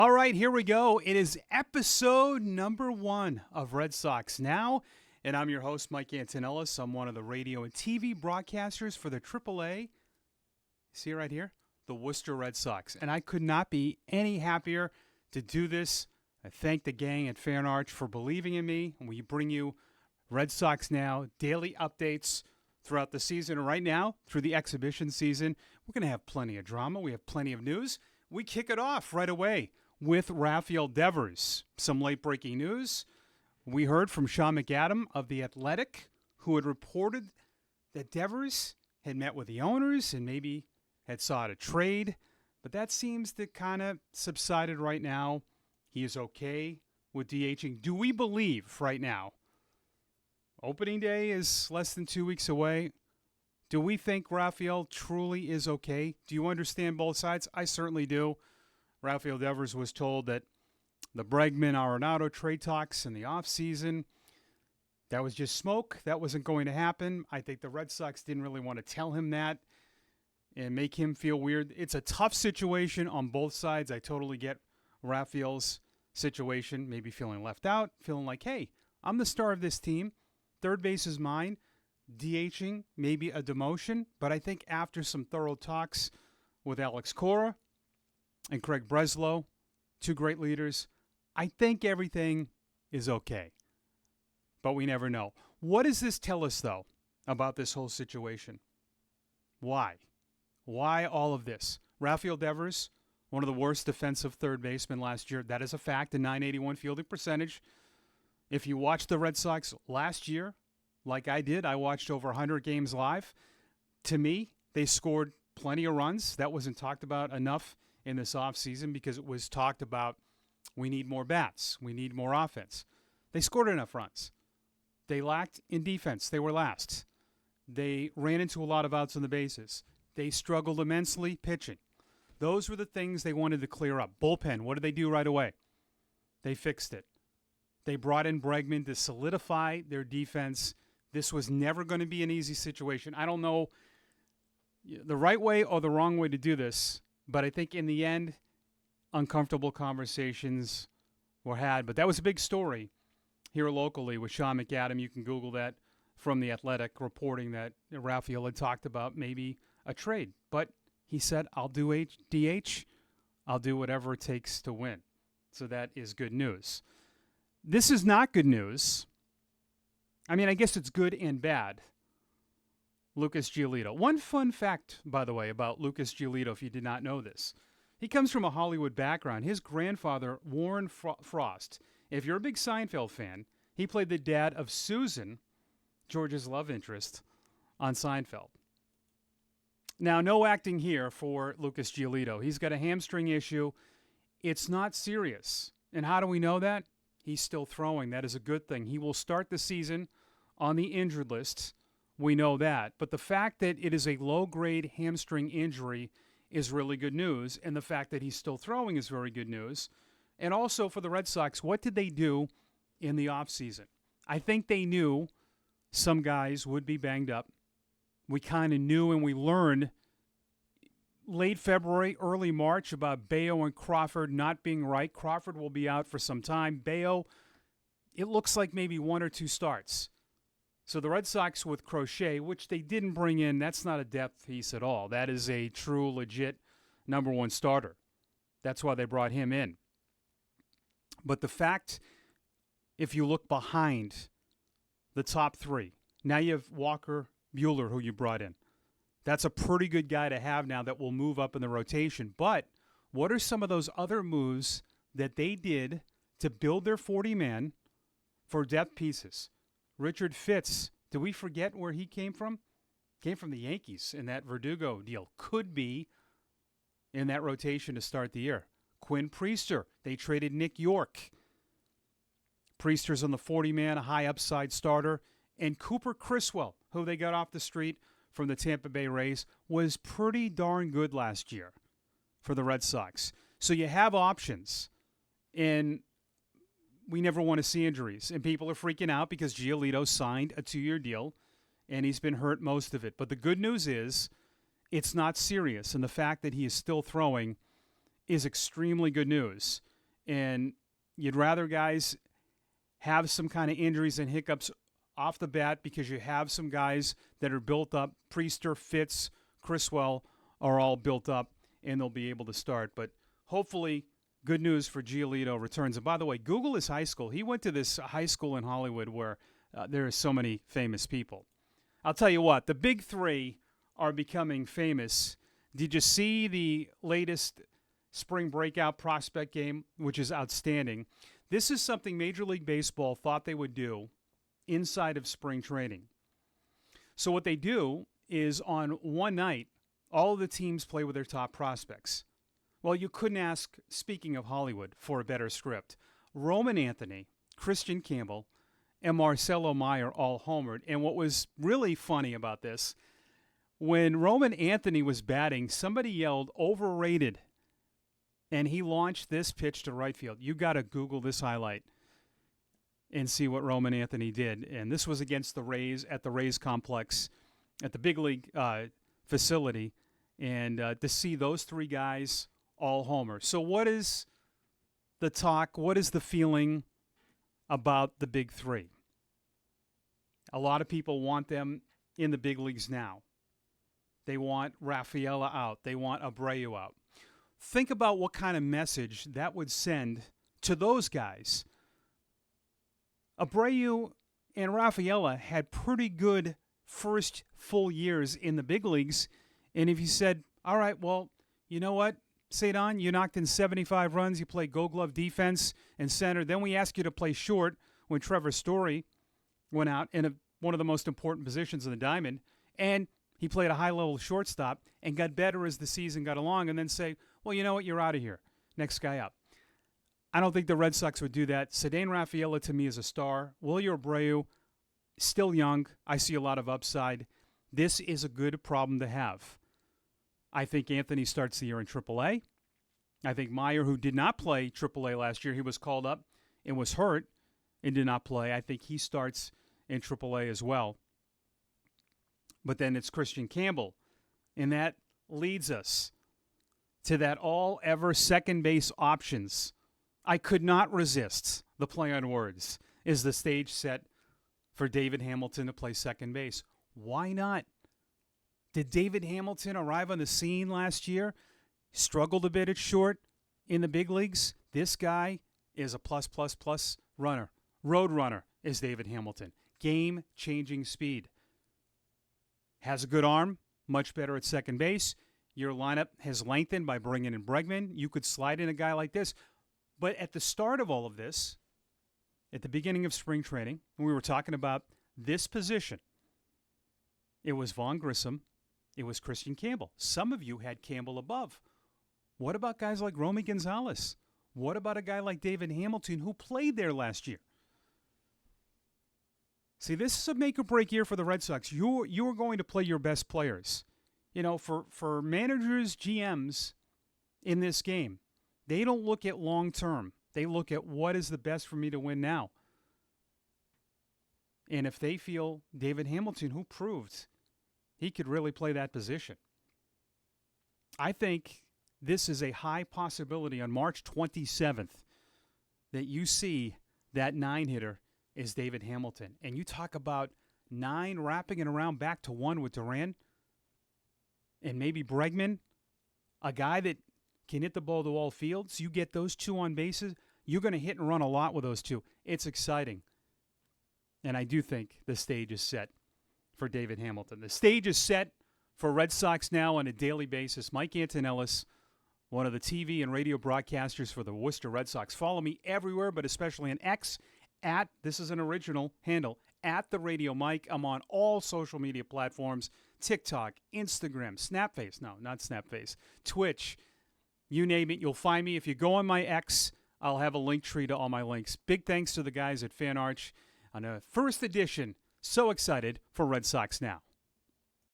All right, here we go. It is episode number 1 of Red Sox Now, and I'm your host, Mike Antonellis. I'm one of the radio and TV broadcasters for the AAA. See right here? The Worcester Red Sox. And I could not be any happier to do this. I thank the gang at Fan Arch for believing in me, and we bring you Red Sox Now daily updates throughout the season. And right now, through the exhibition season, we're going to have plenty of drama. We have plenty of news. We kick it off right away with Rafael Devers. Some late-breaking news. We heard from Sean McAdam of The Athletic, who had reported that Devers had met with the owners and maybe had sought a trade, but that seems to kind of subsided right now. He is okay with DHing. Do we believe right now, opening day is less than 2 weeks away, do we think Rafael truly is okay? Do you understand both sides? I certainly do. Rafael Devers was told that the Bregman-Arenado trade talks in the offseason, that was just smoke. That wasn't going to happen. I think the Red Sox didn't really want to tell him that and make him feel weird. It's a tough situation on both sides. I totally get Rafael's situation, maybe feeling left out, feeling like, hey, I'm the star of this team. Third base is mine. DHing, maybe a demotion. But I think after some thorough talks with Alex Cora and Craig Breslow, two great leaders, I think everything is okay. But we never know. What does this tell us, though, about this whole situation? Why? Why all of this? Rafael Devers, one of the worst defensive third basemen last year. That is a fact, a .981 fielding percentage. If you watched the Red Sox last year, like I did, I watched over 100 games live. To me, they scored plenty of runs. That wasn't talked about enough in this offseason because it was talked about we need more bats. We need more offense. They scored enough runs. They lacked in defense. They were last. They ran into a lot of outs on the bases. They struggled immensely pitching. Those were the things they wanted to clear up. Bullpen, what did they do right away? They fixed it. They brought in Bregman to solidify their defense. This was never going to be an easy situation. I don't know the right way or the wrong way to do this, but I think in the end, uncomfortable conversations were had. But that was a big story here locally with Sean McAdam. You can Google that from The Athletic, reporting that Rafael had talked about maybe a trade. But he said, I'll do DH. I'll do whatever it takes to win. So that is good news. This is not good news. I mean, I guess it's good and bad. Lucas Giolito. One fun fact, by the way, about Lucas Giolito, if you did not know this. He comes from a Hollywood background. His grandfather, Warren Frost, if you're a big Seinfeld fan, he played the dad of Susan, George's love interest, on Seinfeld. Now, no acting here for Lucas Giolito. He's got a hamstring issue. It's not serious. And how do we know that? He's still throwing. That is a good thing. He will start the season on the injured list. We know that. But the fact that it is a low-grade hamstring injury is really good news. And the fact that he's still throwing is very good news. And also for the Red Sox, what did they do in the offseason? I think they knew some guys would be banged up. We kind of knew and we learned late February, early March about Bayo and Crawford not being right. Crawford will be out for some time. Bayo, it looks like maybe 1 or 2 starts. So the Red Sox with Crochet, which they didn't bring in, that's not a depth piece at all. That is a true, legit number 1 starter. That's why they brought him in. But the fact, if you look behind the top 3, now you have Walker Buehler, who you brought in. That's a pretty good guy to have now that will move up in the rotation. But what are some of those other moves that they did to build their 40-man for depth pieces? Richard Fitz, do we forget where he came from? Came from the Yankees in that Verdugo deal. Could be in that rotation to start the year. Quinn Priester, they traded Nick York. Priester's on the 40-man, a high upside starter. And Cooper Criswell, who they got off the street from the Tampa Bay Rays, was pretty darn good last year for the Red Sox. So you have options. And we never want to see injuries. And people are freaking out because Giolito signed a 2-year deal, and he's been hurt most of it. But the good news is it's not serious, and the fact that he is still throwing is extremely good news. And you'd rather guys have some kind of injuries and hiccups off the bat because you have some guys that are built up. Priester, Fitz, Criswell are all built up, and they'll be able to start. But hopefully, good news for Giolito returns. And by the way, Google his high school. He went to this high school in Hollywood where there are so many famous people. I'll tell you what, the big three are becoming famous. Did you see the latest spring breakout prospect game, which is outstanding? This is something Major League Baseball thought they would do inside of spring training. So what they do is on one night, all of the teams play with their top prospects. Well, you couldn't ask, speaking of Hollywood, for a better script. Roman Anthony, Christian Campbell, and Marcelo Meyer all homered. And what was really funny about this, when Roman Anthony was batting, somebody yelled, "Overrated." And he launched this pitch to right field. You got to Google this highlight and see what Roman Anthony did. And this was against the Rays at the Rays complex at the big league facility. And to see those three guys all homer. So what is the talk? What is the feeling about the big three? A lot of people want them in the big leagues now. They want Rafaela out. They want Abreu out. Think about what kind of message that would send to those guys. Abreu and Rafaela had pretty good first full years in the big leagues. And if you said, all right, well, you know what, Cedon, you knocked in 75 runs, you played gold glove defense and center. Then we asked you to play short when Trevor Story went out in one of the most important positions in the diamond. And he played a high-level shortstop and got better as the season got along, and then say, well, you know what, you're out of here. Next guy up. I don't think the Red Sox would do that. Cedane Rafaela, to me, is a star. Wilyer Abreu, still young. I see a lot of upside. This is a good problem to have. I think Anthony starts the year in AAA. I think Meyer, who did not play AAA last year, he was called up and was hurt and did not play. I think he starts in AAA as well. But then it's Christian Campbell. And that leads us to that all-ever second base options. I could not resist the play on words. Is the stage set for David Hamilton to play second base? Why not? Did David Hamilton arrive on the scene last year? Struggled a bit at short in the big leagues? This guy is a plus runner. Road runner is David Hamilton. Game-changing speed. Has a good arm, much better at second base. Your lineup has lengthened by bringing in Bregman. You could slide in a guy like this. But at the start of all of this, at the beginning of spring training, when we were talking about this position, it was Vaughn Grissom, it was Christian Campbell. Some of you had Campbell above. What about guys like Romy Gonzalez? What about a guy like David Hamilton who played there last year? See, this is a make-or-break year for the Red Sox. You're going to play your best players. You know, for managers, GMs in this game, they don't look at long-term. They look at what is the best for me to win now. And if they feel David Hamilton, who proved he could really play that position, I think this is a high possibility on March 27th that you see that 9-hitter is David Hamilton. And you talk about 9 wrapping it around back to 1 with Duran and maybe Bregman, a guy that can hit the ball to all fields. You get those two on bases, you're going to hit and run a lot with those two. It's exciting. And I do think the stage is set for David Hamilton. The stage is set for Red Sox Now on a daily basis. Mike Antonellis, one of the TV and radio broadcasters for the Worcester Red Sox. Follow me everywhere, but especially on X, this is an original handle, @the Radio Mike. I'm on all social media platforms, TikTok, Instagram, Snapface. No, not Snapface. Twitch. You name it, you'll find me. If you go on my X, I'll have a link tree to all my links. Big thanks to the guys at FanArch on a first edition. So excited for Red Sox Now.